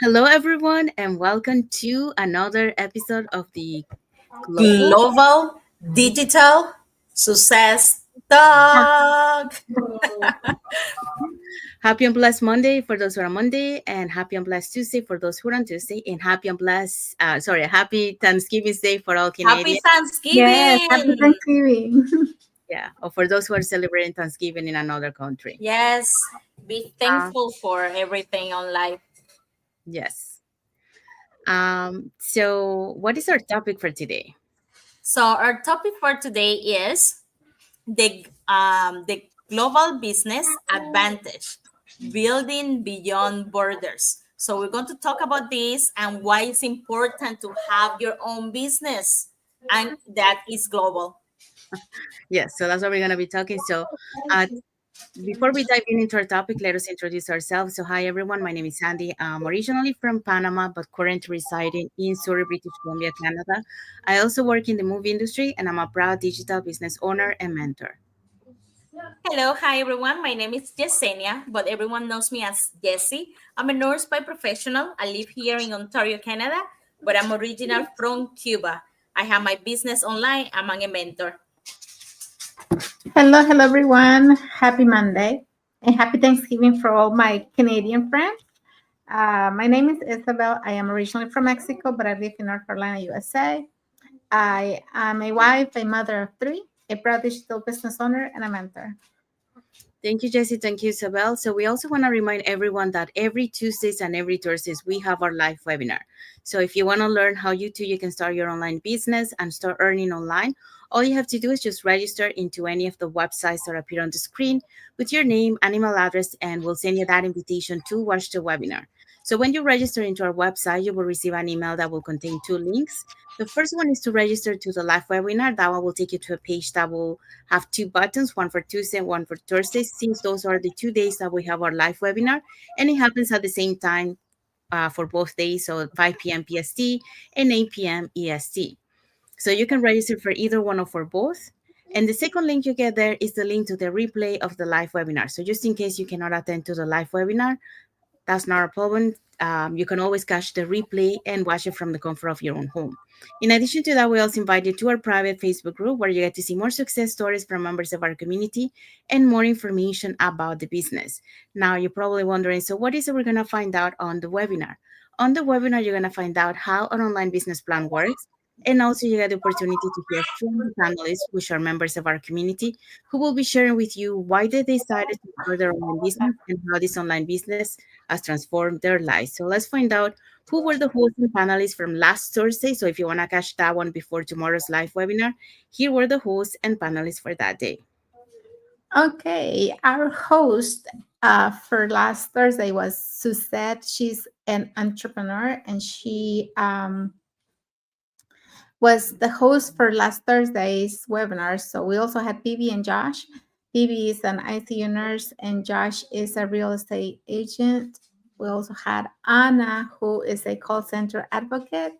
Hello, everyone, and welcome to another episode of the Global. Global Digital Success Talk. Happy and blessed Monday for those who are on Monday, and happy and blessed Tuesday for those who are on Tuesday, and happy Thanksgiving Day for all Happy Canadians. Yes, happy Thanksgiving. Thanksgiving. Yeah, or for those who are celebrating Thanksgiving in another country. Yes, be Uh, thankful for everything on life. yes. So, what is our topic for today? So our topic for today is the global business advantage, building beyond borders. So we're going to talk about this and why it's important to have your own business and that is global. Yes, so that's what we're going to be talking. Uh, Before we dive into our topic, let us introduce ourselves. So, hi everyone, my name is Sandy. I'm originally from Panama, but currently residing in Surrey, British Columbia, Canada. I also work in the movie industry, and I'm a proud digital business owner and mentor. Hello, hi everyone. My name is Yesenia, but everyone knows me as Jessie. I'm a nurse by professional. I live here in Ontario, Canada, but I'm original from Cuba. I have my business online. I'm a mentor. Hello, everyone. Happy Monday and happy Thanksgiving for all my Canadian friends. My name is Isabel. I am originally from Mexico, but I live in North Carolina, USA. I am a wife, a mother of three, a proud digital business owner, and a mentor. Thank you, Jesse. Thank you, Isabel. So we also want to remind everyone that every Tuesdays and every Thursdays we have our live webinar. So if you want to learn how you can start your online business and start earning online, all you have to do is just register into any of the websites that appear on the screen with your name and email address, and we'll send you that invitation to watch the webinar. So when you register into our website, you will receive an email that will contain two links. The first one is to register to the live webinar. That one will take you to a page that will have two buttons, one for Tuesday and one for Thursday, since those are the 2 days that we have our live webinar. And it happens at the same time for both days, so 5 p.m. PST and 8 p.m. EST. So you can register for either one or for both. And the second link you get there is the link to the replay of the live webinar. So just in case you cannot attend to the live webinar, that's not a problem. You can always catch the replay and watch it from the comfort of your own home. In addition to that, we also invite you to our private Facebook group where you get to see more success stories from members of our community and more information about the business. Now, you're probably wondering, so what is it we're going to find out on the webinar? On the webinar, you're going to find out how an online business plan works. And also, you get the opportunity to hear from the panelists, which are members of our community, who will be sharing with you why they decided to start their online business and how this online business has transformed their lives. So let's find out who were the hosts and panelists from last Thursday. So if you want to catch that one before tomorrow's live webinar, here were the hosts and panelists for that day. Okay, our host for last Thursday was Suzette. She's an entrepreneur and she was the host for last Thursday's webinar. So we also had Bibi and Josh. Bibi is an ICU nurse and Josh is a real estate agent. We also had Anna, who is a call center advocate.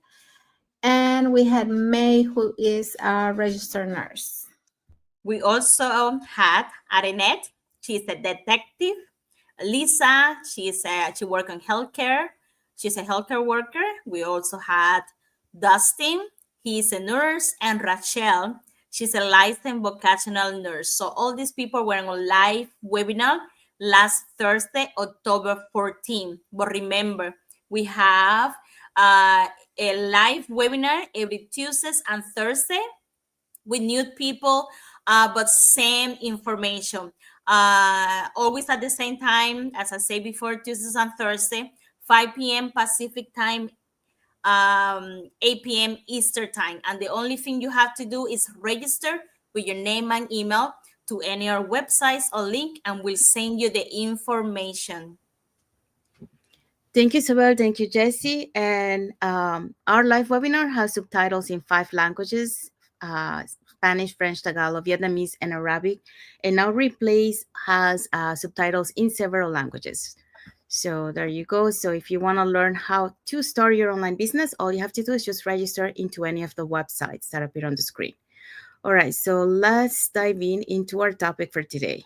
And we had May, who is a registered nurse. We also had Arenette. She's a detective. Lisa, she works on healthcare. She's a healthcare worker. We also had Dustin. He's a nurse, and Rachel. She's a licensed vocational nurse. So all these people were on a live webinar last Thursday, October 14. But remember, we have a live webinar every Tuesdays and Thursday with new people, but same information. Always at the same time, as I said before, Tuesdays and Thursday, 5 p.m. Pacific time, 8 p.m. Eastern time. And the only thing you have to do is register with your name and email to any of our websites or link, and we'll send you the information. Thank you, Isabel. Thank you, Jesse. And our live webinar has subtitles in 5 languages: Spanish, French, Tagalog, Vietnamese, and Arabic. And our replays has subtitles in several languages. So there you go. So if you want to learn how to start your online business, all you have to do is just register into any of the websites that appear on the screen. All right, so let's dive into our topic for today.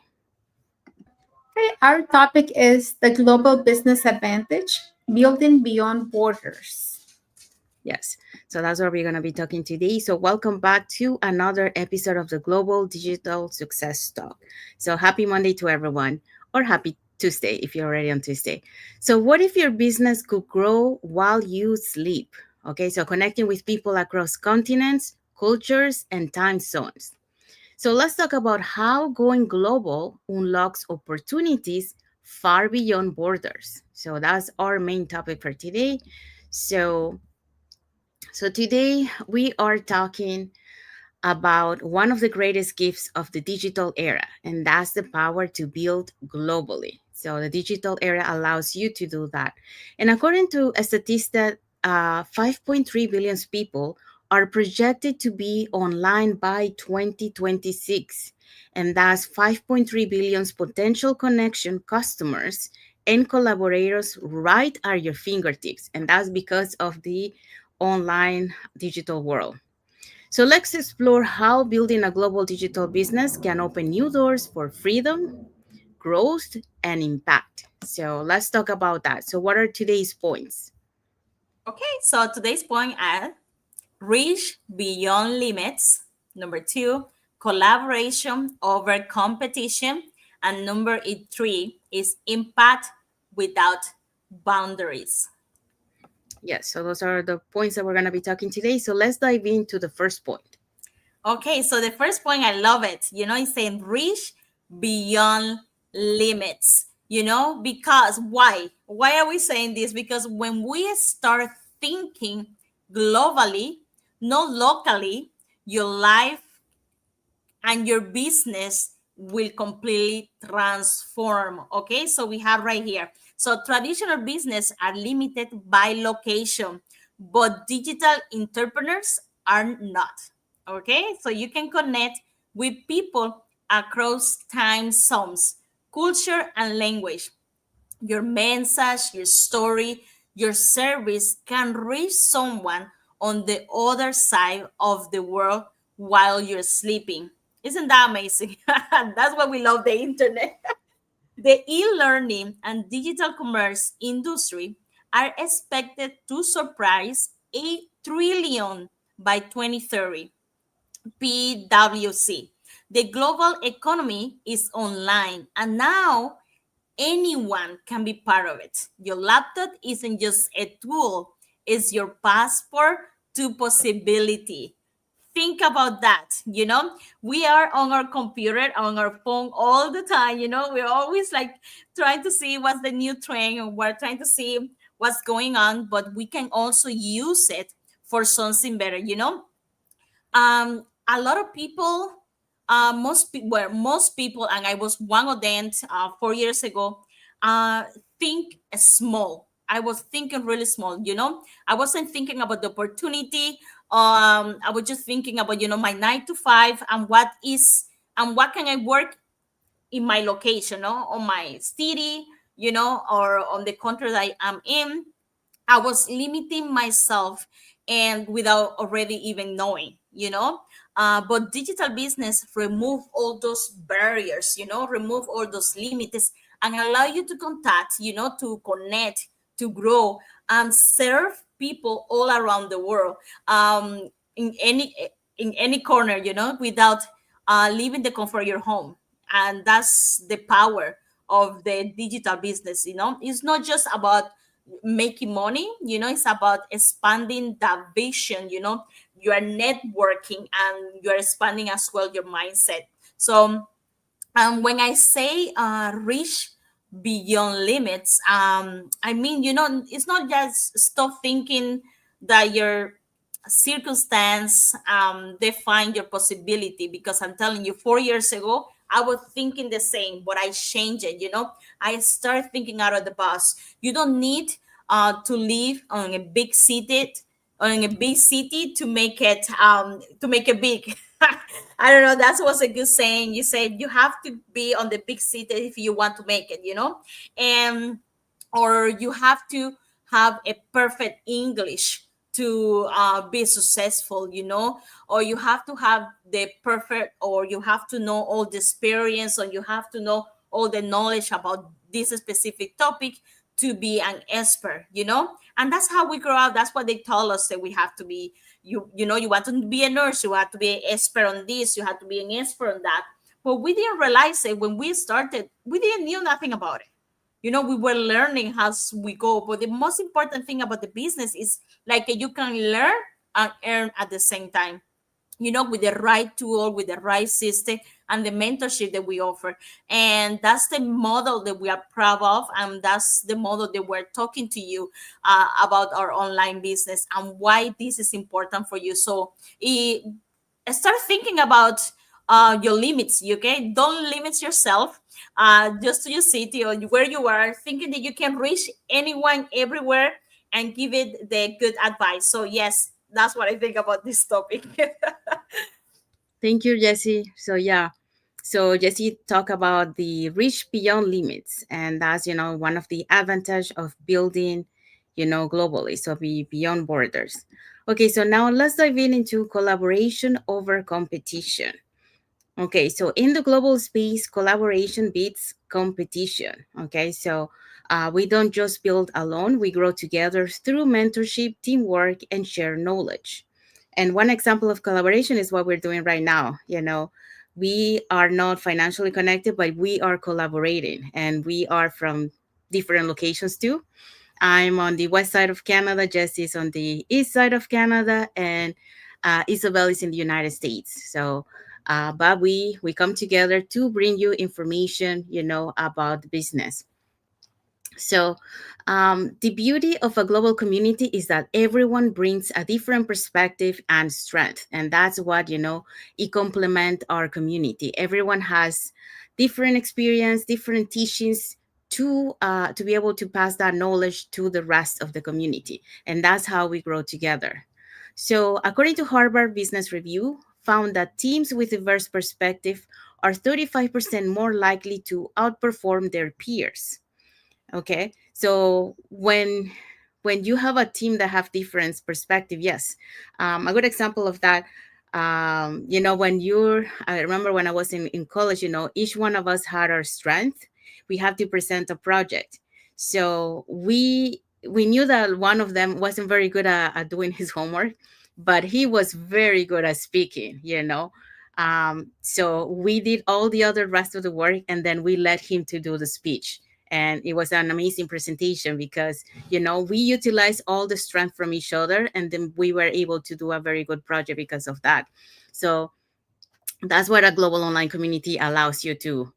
Okay, our topic is the global business advantage, building beyond borders. Yes. So that's what we're going to be talking today. So welcome back to another episode of the Global Digital Success Talk. So happy Monday to everyone, or happy Tuesday if you're already on Tuesday. So what if your business could grow while you sleep? Okay, so connecting with people across continents, cultures, and time zones. So let's talk about how going global unlocks opportunities far beyond borders. So that's our main topic for today. So today we are talking about one of the greatest gifts of the digital era, and that's the power to build globally. So the digital era allows you to do that. And according to Statista, 5.3 billion people are projected to be online by 2026. And that's 5.3 billion potential connection customers and collaborators right at your fingertips. And that's because of the online digital world. So let's explore how building a global digital business can open new doors for freedom, growth, and impact. So let's talk about that. So, what are today's points? Okay, so today's point are reach beyond limits. Number two, collaboration over competition. And number three is impact without boundaries. Yes, so those are the points that we're going to be talking today. So, let's dive into the first point. Okay, so the first point, I love it. It's saying reach beyond limits. Because why? Why are we saying this? Because when we start thinking globally, not locally, your life and your business will completely transform. Okay, so we have right here. So traditional business are limited by location, but digital entrepreneurs are not. Okay, so you can connect with people across time zones, culture, and language. Your message, your story, your service can reach someone on the other side of the world while you're sleeping. Isn't that amazing? That's why we love the internet. The e-learning and digital commerce industry are expected to surprise 8 trillion by 2030. PwC. The global economy is online, and now anyone can be part of it. Your laptop isn't just a tool, it's your passport to possibility. Think about that. We are on our computer, on our phone all the time. We're always like trying to see what's the new trend, and we're trying to see what's going on, but we can also use it for something better. A lot of people, most people, and I was one of them 4 years ago, uh, think small. I was thinking really small. I wasn't thinking about the opportunity. I was just thinking about my 9 to 5 and what can I work in my location, no, on my city, or on the country that I am in. I was limiting myself and without already even knowing, but digital business remove all those barriers, remove all those limits and allow you to contact, to connect, to grow and serve people all around the world, in any corner, without leaving the comfort of your home. And that's the power of the digital business. It's not just about making money, it's about expanding that vision. You are networking and you are expanding as well your mindset. So when I say reach beyond limits, I mean, it's not just stop thinking that your circumstance define your possibility, because I'm telling you, 4 years ago I was thinking the same, but I changed it. I started thinking out of the box. You don't need to live on a big city, to make it big. I don't know, that was a good saying. You said you have to be on the big city if you want to make it, and or you have to have a perfect English to be successful, or you have to have the perfect, or you have to know all the experience, or you have to know all the knowledge about this specific topic to be an expert, and that's how we grow up. That's what they told us, that we have to be. You want to be a nurse, you have to be an expert on this, you have to be an expert on that. But we didn't realize it when we started. We didn't knew nothing about it. We were learning as we go. But the most important thing about the business is like you can learn and earn at the same time, with the right tool, with the right system, and the mentorship that we offer. And that's the model that we are proud of. And that's the model that we're talking to you about our online business and why this is important for you. So start thinking about your limits, okay? Don't limit yourself just to your city or where you are, thinking that you can reach anyone everywhere and give it the good advice. So yes, that's what I think about this topic. Thank you, Jesse. So yeah, so Jesse talk about the reach beyond limits, and that's one of the advantage of building, globally. So be beyond borders. Okay, so now let's dive into collaboration over competition. Okay, so in the global space, collaboration beats competition. Okay, so we don't just build alone, we grow together through mentorship, teamwork, and share knowledge. And one example of collaboration is what we're doing right now. We are not financially connected, but we are collaborating, and we are from different locations too. I'm on the west side of Canada, Jesse is on the east side of Canada, and Isabel is in the United States. So, but we come together to bring you information, about the business. So, the beauty of a global community is that everyone brings a different perspective and strength, and that's what it complement our community. Everyone has different experience, different teachings to be able to pass that knowledge to the rest of the community, and that's how we grow together. So, according to Harvard Business Review, found that teams with diverse perspective are 35% more likely to outperform their peers. Okay, so when you have a team that have different perspective, yes, a good example of that, when I remember when I was in college, each one of us had our strength. We have to present a project. So we knew that one of them wasn't very good at doing his homework, but he was very good at speaking, so we did all the other rest of the work, and then we let him to do the speech. And it was an amazing presentation because we utilized all the strength from each other, and then we were able to do a very good project because of that. So that's what a global online community allows you to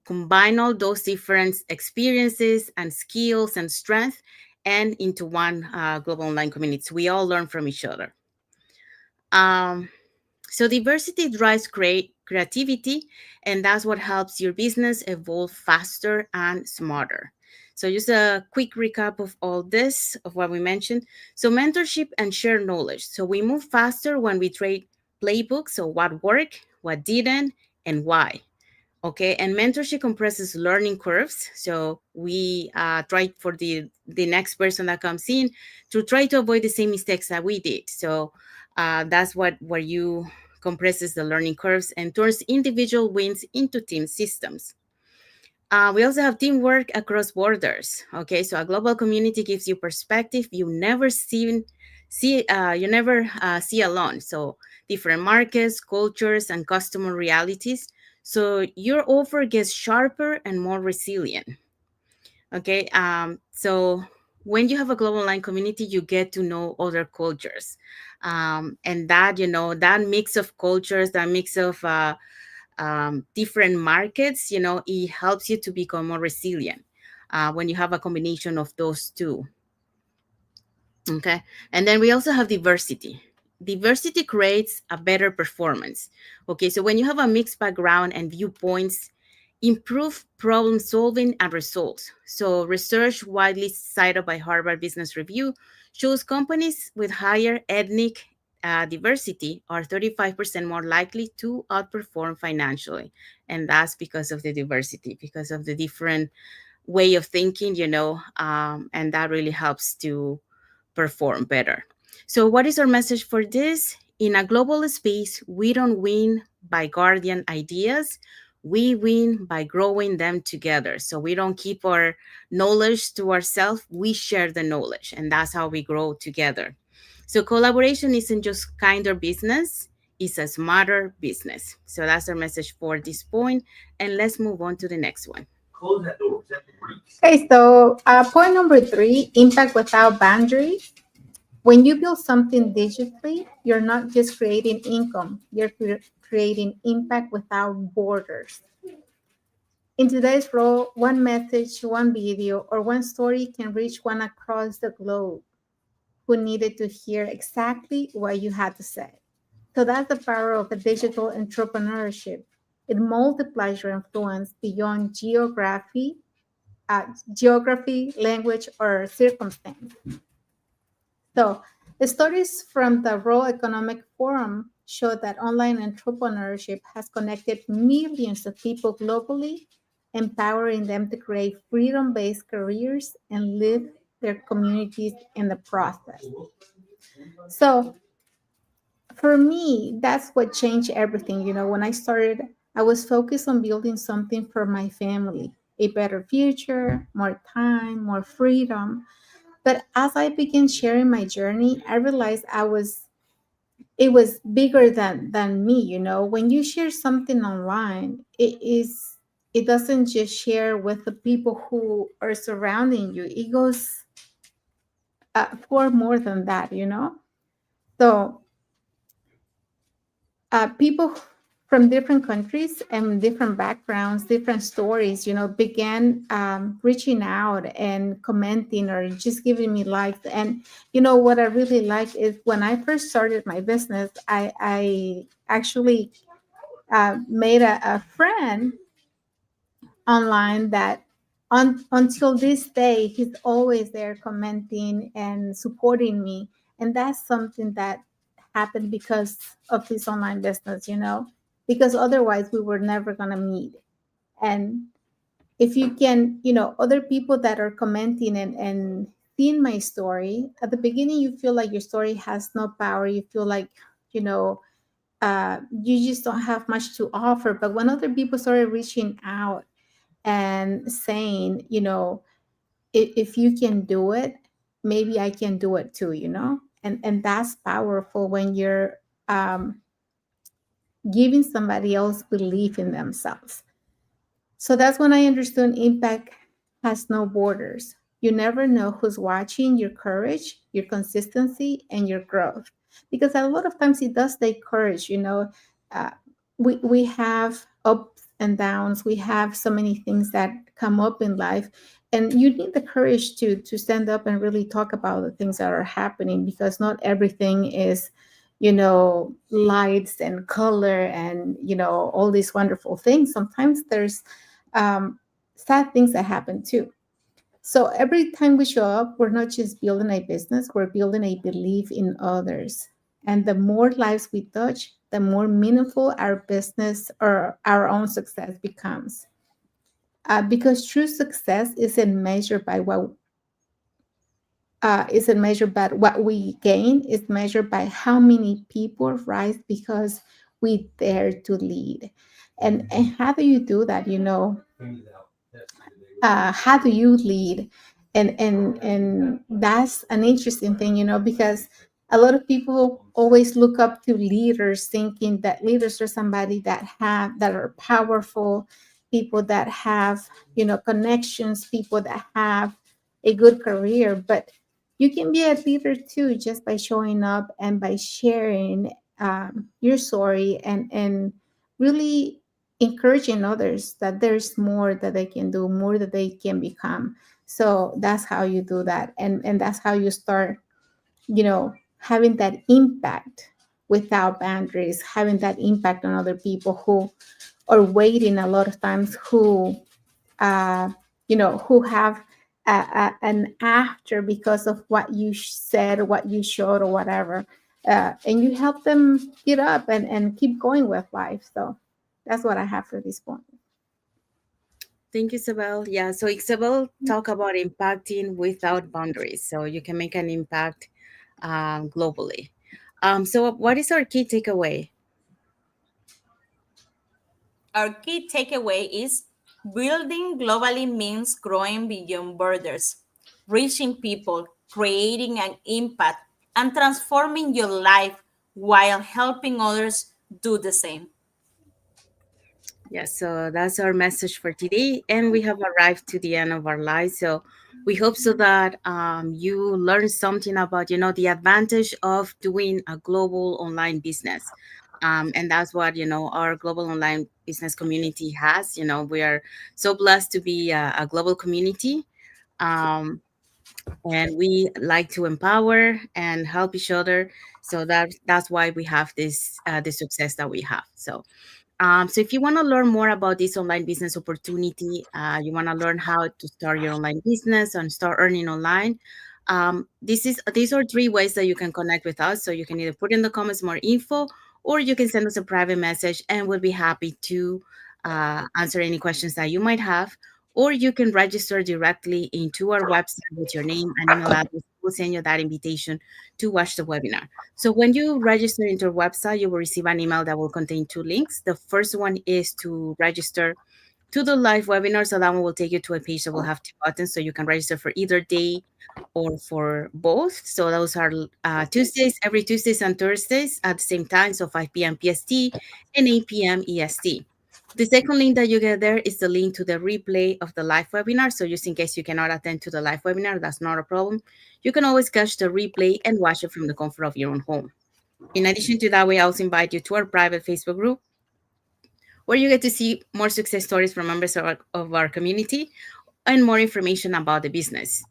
combine all those different experiences and skills and strength and into one global online community. So we all learn from each other. So diversity drives creativity, and that's what helps your business evolve faster and smarter. So just a quick recap of all this, of what we mentioned. So mentorship and share knowledge. So we move faster when we trade playbooks, so what worked, what didn't, and why. Okay, and mentorship compresses learning curves. So we try for the next person that comes in to try to avoid the same mistakes that we did. So that's where you compresses the learning curves and turns individual wins into team systems. We also have teamwork across borders. Okay, so a global community gives you perspective you never see alone. So different markets, cultures, and customer realities. So your offer gets sharper and more resilient. Okay, so when you have a global online community, you get to know other cultures, and that mix of cultures, that mix of different markets, it helps you to become more resilient when you have a combination of those two. Okay, and then we also have diversity. Diversity creates a better performance. Okay, so when you have a mixed background and viewpoints, improve problem solving and results. So research widely cited by Harvard Business Review shows companies with higher ethnic diversity are 35% more likely to outperform financially. And that's because of the diversity, because of the different way of thinking, and that really helps to perform better. So, what is our message for this? In a global space, we don't win by guardian ideas, We win by growing them together. So we don't keep our knowledge to ourselves, we share the knowledge, and that's how we grow together. So collaboration isn't just kinder business, it's a smarter business. So that's our message for this point. And let's move on to the next one. Okay, so point number three, impact without boundaries. When you build something digitally, you're not just creating income, you're creating impact without borders. In today's world, one message, one video, or one story can reach one across the globe who needed to hear exactly what you had to say. So that's the power of a digital entrepreneurship. It multiplies your influence beyond geography, language, or circumstance. So, the stories from the World Economic Forum show that online entrepreneurship has connected millions of people globally, empowering them to create freedom based careers and live their communities in the process. So, for me, that's what changed everything. You know, when I started, I was focused on building something for my family, a better future, more time, more freedom. But as I began sharing my journey, I realized it was bigger than me, you know. When you share something online, it doesn't just share with the people who are surrounding you. It goes for more than that, you know. So people from different countries and different backgrounds, different stories, you know, began reaching out and commenting or just giving me likes. And you know what I really like is when I first started my business, I actually made a friend online that until this day he's always there commenting and supporting me, and that's something that happened because of this online business, you know, because otherwise we were never going to meet. And if you can, you know, other people that are commenting and seeing my story at the beginning, you feel like your story has no power, you feel like, you know, you just don't have much to offer. But when other people started reaching out and saying, you know, if you can do it, maybe I can do it too, you know? And that's powerful when you're um, giving somebody else belief in themselves. So that's when I understood impact has no borders. You never know who's watching your courage, your consistency, and your growth. Because a lot of times it does take courage, you know. Uh, we have ups and downs. We have so many things that come up in life, and you need the courage to stand up and really talk about the things that are happening, because not everything is, you know, lights and color and, you know, all these wonderful things. Sometimes there's um, sad things that happen too. So every time we show up, we're not just building a business, we're building a belief in others. And the more lives we touch, the more meaningful our business or our own success becomes. Because true success isn't measured by what we gain. It's measured by how many people rise because we dare to lead. And how do you do that? You know, how do you lead? And that's an interesting thing, you know, because a lot of people always look up to leaders, thinking that leaders are somebody that are powerful, people that have, you know, connections, people that have a good career. But you can be a leader too, just by showing up and by sharing your story and really encouraging others that there's more that they can do, more that they can become. So that's how you do that, and that's how you start, you know, having that impact without boundaries, having that impact on other people who are waiting a lot of times, who uh, you know, who have an after because of what you said or what you showed or whatever. And you help them get up and keep going with life. So that's what I have for this point. Thank you, Isabel. Yeah, so Isabel talk about impacting without boundaries, so you can make an impact globally. So what is our key takeaway? Our key takeaway is building globally means growing beyond borders, reaching people, creating an impact, and transforming your life while helping others do the same. Yes, so that's our message for today, and we have arrived to the end of our life. So we hope so that you learn something about, the advantage of doing a global online business, and that's what our global online business community has. We are so blessed to be a global community, um, and we like to empower and help each other. So that's why we have the success that we have. So if you want to learn more about this online business opportunity, you want to learn how to start your online business and start earning online. These are three ways that you can connect with us. So you can either put in the comments more info, or you can send us a private message, and we'll be happy to answer any questions that you might have. Or you can register directly into our website with your name and email address. We'll send you that invitation to watch the webinar. So when you register into our website, you will receive an email that will contain two links. The first one is to register to the live webinar. So that one will take you to a page that will have two buttons. So you can register for either day or for both. So those are Tuesdays, every Tuesdays and Thursdays at the same time. So 5 p.m. PST and 8 p.m. EST. The second link that you get there is the link to the replay of the live webinar. So just in case you cannot attend to the live webinar, that's not a problem. You can always catch the replay and watch it from the comfort of your own home. In addition to that, we also invite you to our private Facebook group where you get to see more success stories from members of our community and more information about the business.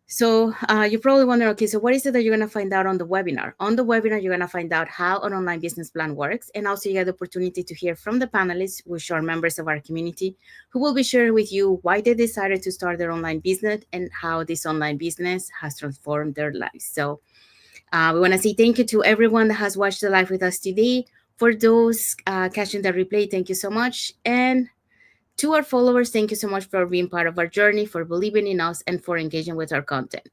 So you probably wonder, okay, so what is it that you're going to find out on the webinar? On the webinar, you're going to find out how an online business plan works. And also you get the opportunity to hear from the panelists, which are members of our community, who will be sharing with you why they decided to start their online business and how this online business has transformed their lives. So we want to say thank you to everyone that has watched the live with us today. For those catching the replay, thank you so much. And to our followers, thank you so much for being part of our journey, for believing in us, and for engaging with our content.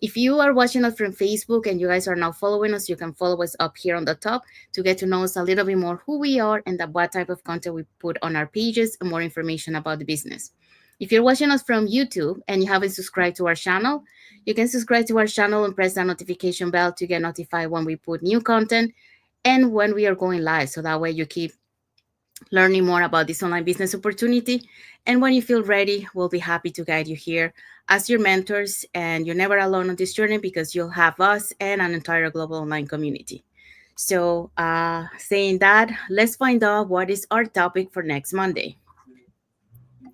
If you are watching us from Facebook and you guys are now following us, you can follow us up here on the top to get to know us a little bit more who we are and what type of content we put on our pages and more information about the business. If you're watching us from YouTube and you haven't subscribed to our channel, you can subscribe to our channel and press that notification bell to get notified when we put new content and when we are going live. So that way you keep learning more about this online business opportunity. And when you feel ready, we'll be happy to guide you here as your mentors. And you're never alone on this journey because you'll have us and an entire global online community. So, saying that, let's find out what is our topic for next Monday.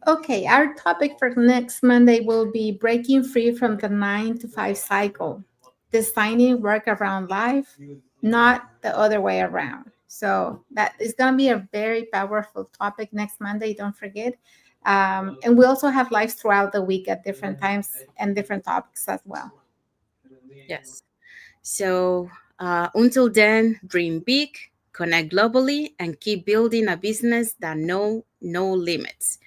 Okay, our topic for next Monday will be breaking free from the 9 to 5 cycle, designing work around life, not the other way around. So that is going to be a very powerful topic next Monday. Don't forget. And we also have lives throughout the week at different times and different topics as well. Yes. So, until then, dream big, connect globally, and keep building a business that know no limits.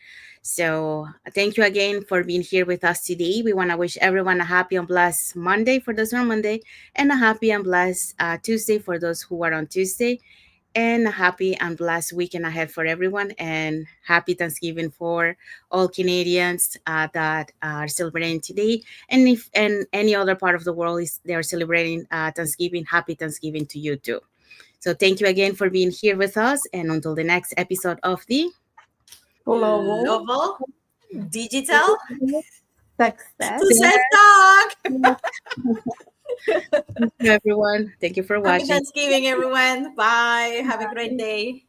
So, thank you again for being here with us today. We want to wish everyone a happy and blessed Monday for those who are Monday, and a happy and blessed Tuesday for those who are on Tuesday, and a happy and blessed weekend ahead for everyone. And happy Thanksgiving for all Canadians that are celebrating today. And if and any other part of the world is they are celebrating Thanksgiving, happy Thanksgiving to you too. So thank you again for being here with us. And until the next episode of the Global Global Digital success. Success Talk. Thank you, everyone. Thank you for Happy watching. Thanksgiving, everyone. Bye. Have a great day.